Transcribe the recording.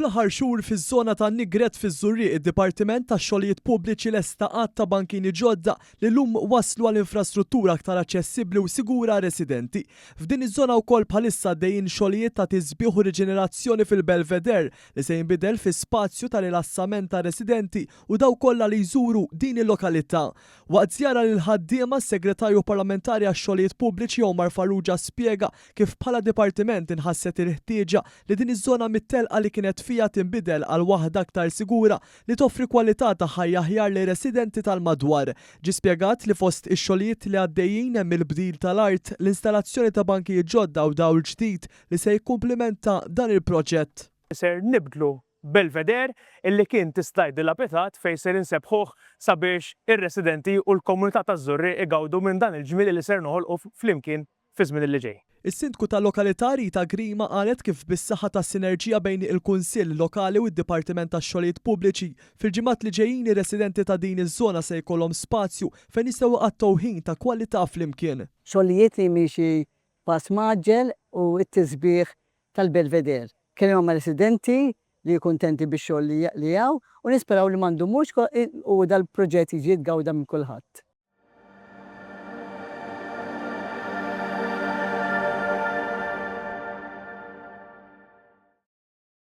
Fl-aħħar xhur fiż-żona tan-Nigret fiż-Żurrieq id-Dipartiment tax-Xogħlijiet Pubbliċi lesta għadd ta' bankini ġodda li llum waslu għal infrastruttura aktar aċċessibbli u sigura residenti. F'din iż-żona wkoll bħalissa għaddejjin xogħlijiet ta' tisbieħ u riġenerazzjoni fil-Belvedere li se jinbidel fi spazju ta' rilassament ta' residenti u daw kollha li jżuru din il-lokalità. Waqt żjara lil ħaddiema s-Segretarju Parlamentari għax-Xogħlijiet Pubbliċi Omar Farrugia spjega kif bħala dipartiment inħasset il-ħtieġa li din iż-żona mit-telqa li kienet fija tinbidel għal waħda aktar sigura li toffri kwalità ta' ħajja aħjar li residenti tal-madwar. Ġi spjegat li fost ix-xogħlijiet li għaddejjin hemm il-bdil tal-art, l-installazzjoni ta' bankijiet ġodda u dawl ġdid li se jikkumplimenta dan il-proġett. Ser nibdlu Belvedere illi kien tista' dilapidat fejn ser insebħuh sabiex ir-residenti u l-komunità taż-Żurrieq igawdu minn dan il-ġmiel li ser noħolqu flimkien fi żmien li ġej. Is-sindku tal-lokalità Rita Grima qalet kif bis-saħħa tas-sinerġija bejn il-Kunsill Lokali u d-Dipartiment tax-Xogħlijiet Pubbliċi fil-ġimgħat li ġejjin ir-residenti ta' din iż-żona se jkollhom spazju fejn jistgħu jqattaw ħin ta' kwalità flimkien. Xogħlijiet li jmixi pass maġġel u t-tisbieħ tal-Belvedere. Kien hemm residenti li kuntenti bix-xogħol li hawn u nisperaw li m'għandhomux u dal-proġett jiġi jtgawda minn kulħadd.